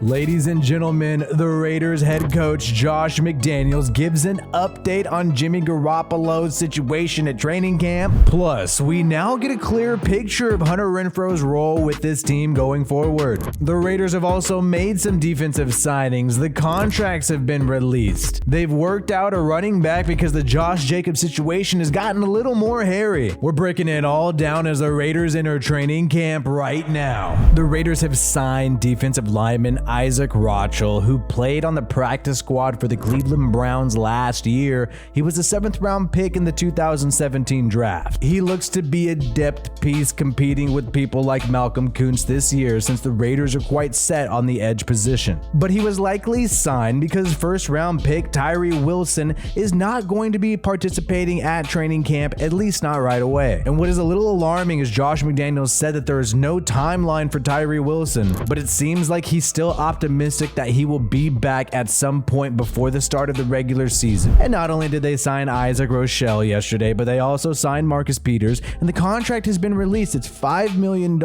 Ladies and gentlemen, the Raiders head coach Josh McDaniels gives an update on Jimmy Garoppolo's situation at training camp. Plus, we now get a clear picture of Hunter Renfrow's role with this team going forward. The Raiders have also made some defensive signings. The contracts have been released. They've worked out a running back because the Josh Jacobs situation has gotten a little more hairy. We're breaking it all down as the Raiders enter training camp right now. The Raiders have signed defensive lineman Isaac Rochel, who played on the practice squad for the Cleveland Browns last year. He was a 7th round pick in the 2017 draft. He looks to be a depth piece competing with people like Malcolm Kuntz this year, since the Raiders are quite set on the edge position. But he was likely signed because 1st round pick Tyree Wilson is not going to be participating at training camp, at least not right away. And what is a little alarming is Josh McDaniels said that there is no timeline for Tyree Wilson, but it seems like he's still optimistic that he will be back at some point before the start of the regular season. And not only did they sign Isaac Rochel yesterday, but they also signed Marcus Peters, and the contract has been released. It's $5 million.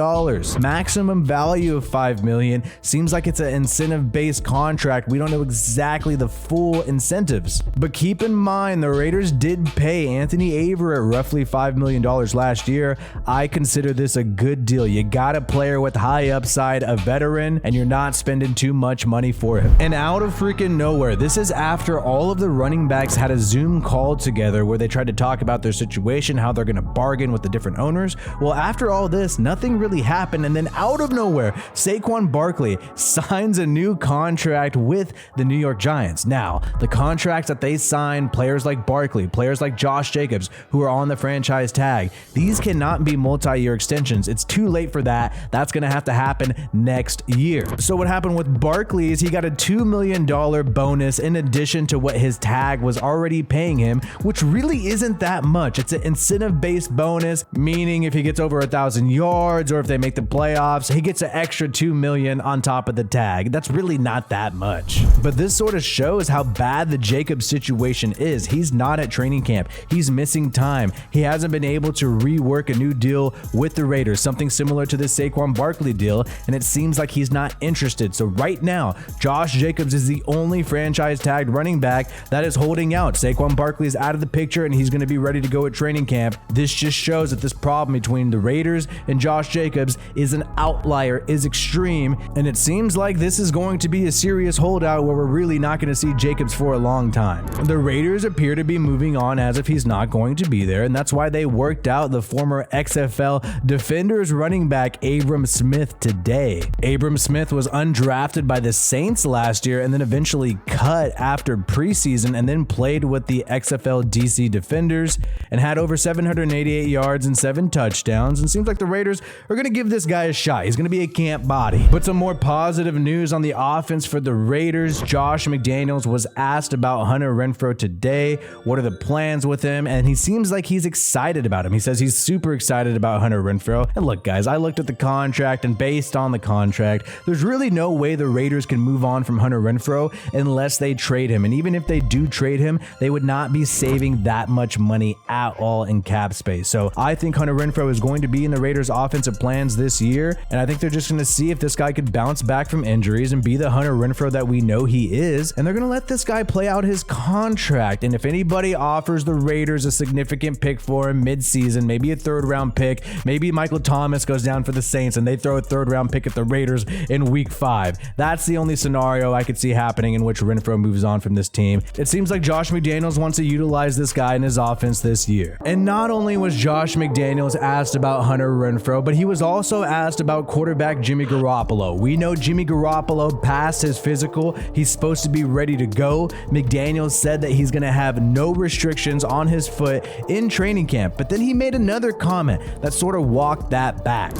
Maximum value of $5 million. Seems like it's an incentive-based contract. We don't know exactly the full incentives. But keep in mind, the Raiders did pay Anthony Averett roughly $5 million last year. I consider this a good deal. You got a player with high upside, a veteran, and you're not spending too much money for him. And out of freaking nowhere, this is after all of the running backs had a Zoom call together where they tried to talk about their situation, how they're going to bargain with the different owners. Well, after all this, nothing really happened, and then out of nowhere, Saquon Barkley signs a new contract with the New York Giants. Now, the contracts that they sign, players like Barkley, players like Josh Jacobs, who are on the franchise tag, these cannot be multi-year extensions. It's too late for that. That's going to have to happen next year. So what happened with Barkley is he got a $2 million bonus in addition to what his tag was already paying him, which really isn't that much. It's an incentive-based bonus, meaning if he gets over 1,000 yards or if they make the playoffs, he gets an extra $2 million on top of the tag. That's really not that much. But this sort of shows how bad the Jacobs situation is. He's not at training camp. He's missing time. He hasn't been able to rework a new deal with the Raiders, something similar to the Saquon Barkley deal, and it seems like he's not interested. So right now, Josh Jacobs is the only franchise tagged running back that is holding out. Saquon Barkley is out of the picture and he's going to be ready to go at training camp. This just shows that this problem between the Raiders and Josh Jacobs is an outlier, is extreme, and it seems like this is going to be a serious holdout where we're really not going to see Jacobs for a long time. The Raiders appear to be moving on as if he's not going to be there, and that's why they worked out the former XFL Defenders running back Abram Smith today. Abram Smith was undrafted by the Saints last year and then eventually cut after preseason and then played with the XFL DC Defenders and had over 788 yards and 7 touchdowns, and seems like the Raiders are going to give this guy a shot. He's going to be a camp body. But some more positive news on the offense for the Raiders. Josh McDaniels was asked about Hunter Renfrow today. What are the plans with him? And he seems like he's excited about him. He says he's super excited about Hunter Renfrow. And look, guys, I looked at the contract, and based on the contract, there's really no way the Raiders can move on from Hunter Renfrow unless they trade him. And even if they do trade him, they would not be saving that much money at all in cap space. So I think Hunter Renfrow is going to be in the Raiders' offensive plans this year, and I think they're just going to see if this guy could bounce back from injuries and be the Hunter Renfrow that we know he is, and they're going to let this guy play out his contract. And if anybody offers the Raiders a significant pick for him mid-season, maybe a 3rd round pick, maybe Michael Thomas goes down for the Saints and they throw a 3rd round pick at the Raiders in week 5. That's the only scenario I could see happening in which Renfrow moves on from this team. It seems like Josh McDaniels wants to utilize this guy in his offense this year. And not only was Josh McDaniels asked about Hunter Renfrow, but he was also asked about quarterback Jimmy Garoppolo. We know Jimmy Garoppolo passed his physical. He's supposed to be ready to go. McDaniels said that he's going to have no restrictions on his foot in training camp, but then he made another comment that sort of walked that back.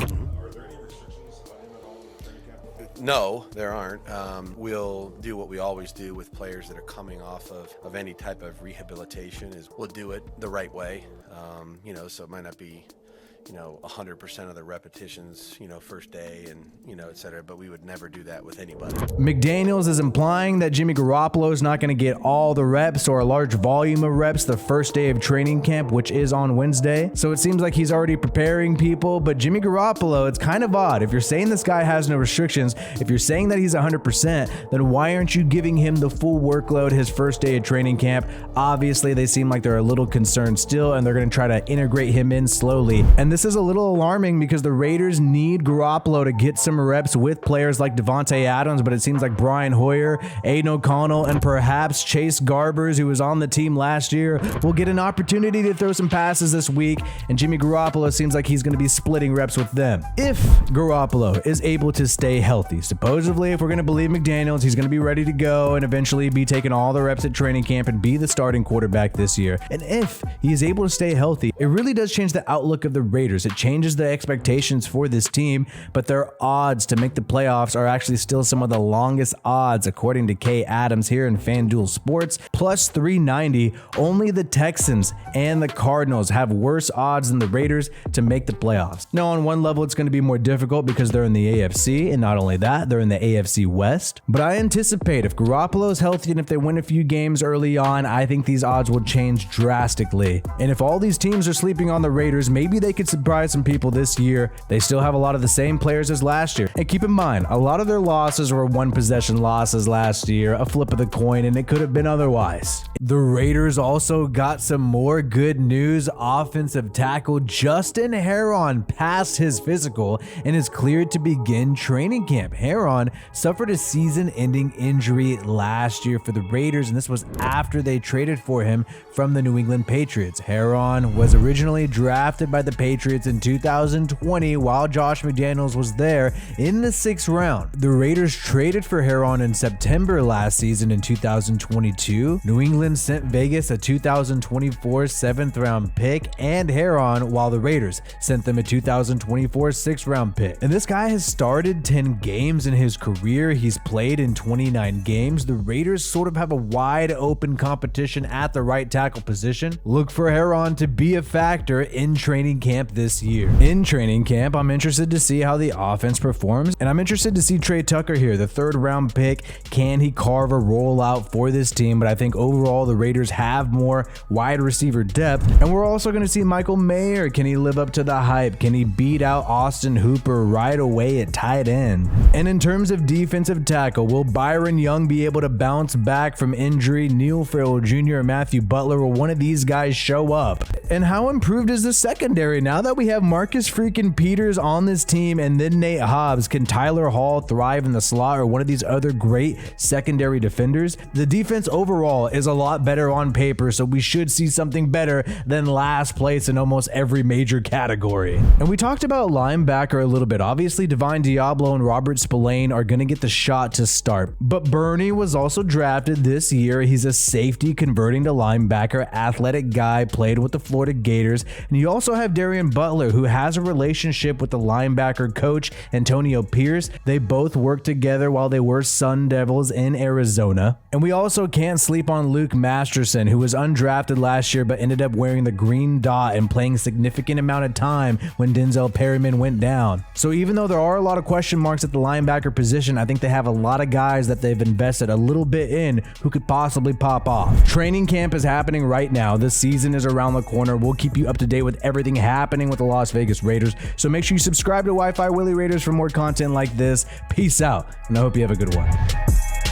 No, there aren't. We'll do what we always do with players that are coming off of any type of rehabilitation is we'll do it the right way. So it might not be, 100% of the repetitions, first day and, et cetera, but we would never do that with anybody. McDaniels is implying that Jimmy Garoppolo is not going to get all the reps or a large volume of reps the first day of training camp, which is on Wednesday. So it seems like he's already preparing people, but Jimmy Garoppolo, it's kind of odd. If you're saying this guy has no restrictions, if you're saying that he's 100%, then why aren't you giving him the full workload his first day of training camp? Obviously, they seem like they're a little concerned still, and they're going to try to integrate him in slowly. And this is a little alarming because the Raiders need Garoppolo to get some reps with players like Devontae Adams, but it seems like Brian Hoyer, Aiden O'Connell, and perhaps Chase Garbers, who was on the team last year, will get an opportunity to throw some passes this week, and Jimmy Garoppolo seems like he's going to be splitting reps with them. If Garoppolo is able to stay healthy, supposedly, if we're going to believe McDaniels, he's going to be ready to go and eventually be taking all the reps at training camp and be the starting quarterback this year. And if he is able to stay healthy, it really does change the outlook of the Raiders. It changes the expectations for this team, but their odds to make the playoffs are actually still some of the longest odds, according to Kay Adams here in FanDuel Sports, plus 390. Only the Texans and the Cardinals have worse odds than the Raiders to make the playoffs. Now, on one level, it's going to be more difficult because they're in the AFC, and not only that, they're in the AFC West. But I anticipate if Garoppolo is healthy and if they win a few games early on, I think these odds will change drastically. And if all these teams are sleeping on the Raiders, maybe they could surprise some people this year. They still have a lot of the same players as last year. And keep in mind, a lot of their losses were one possession losses last year, a flip of the coin, and it could have been otherwise. The Raiders also got some more good news. Offensive tackle Justin Herron passed his physical and is cleared to begin training camp. Herron suffered a season-ending injury last year for the Raiders, and this was after they traded for him from the New England Patriots. Herron was originally drafted by the Patriots in 2020 while Josh McDaniels was there in the 6th round. The Raiders traded for Herron in September last season in 2022. New England sent Vegas a 2024 7th round pick and Herron, while the Raiders sent them a 2024 6th round pick. And this guy has started 10 games in his career. He's played in 29 games. The Raiders sort of have a wide open competition at the right tackle position. Look for Herron to be a factor in training camp this year. In training camp, I'm interested to see how the offense performs, and I'm interested to see Trey Tucker here, the 3rd round pick. Can he carve a rollout for this team? But I think overall the Raiders have more wide receiver depth, and we're also going to see Michael Mayer. Can he live up to the hype? Can he beat out Austin Hooper right away at tight end? And in terms of defensive tackle, will Byron Young be able to bounce back from injury? Neil Farrell Jr. or Matthew Butler, will one of these guys show up? And how improved is the secondary now that we have Marcus freaking Peters on this team and then Nate Hobbs? Can Tyler Hall thrive in the slot or one of these other great secondary defenders? The defense overall is a lot better on paper, so we should see something better than last place in almost every major category. And we talked about linebacker a little bit. Obviously, Divine Diablo and Robert Spillane are going to get the shot to start, but Bernie was also drafted this year. He's a safety converting to linebacker, athletic guy, played with the Florida Gators. And you also have Darian Butler, who has a relationship with the linebacker coach Antonio Pierce. They both worked together while they were Sun Devils in Arizona. And we also can't sleep on Luke Masterson, who was undrafted last year but ended up wearing the green dot and playing a significant amount of time when Denzel Perryman went down. So even though there are a lot of question marks at the linebacker position, I think they have a lot of guys that they've invested a little bit in who could possibly pop off. Training camp is happening right now. The season is around the corner. We'll keep you up to date with everything happening with the Las Vegas Raiders. So make sure you subscribe to WiFiWillie Raiders for more content like this. Peace out, and I hope you have a good one.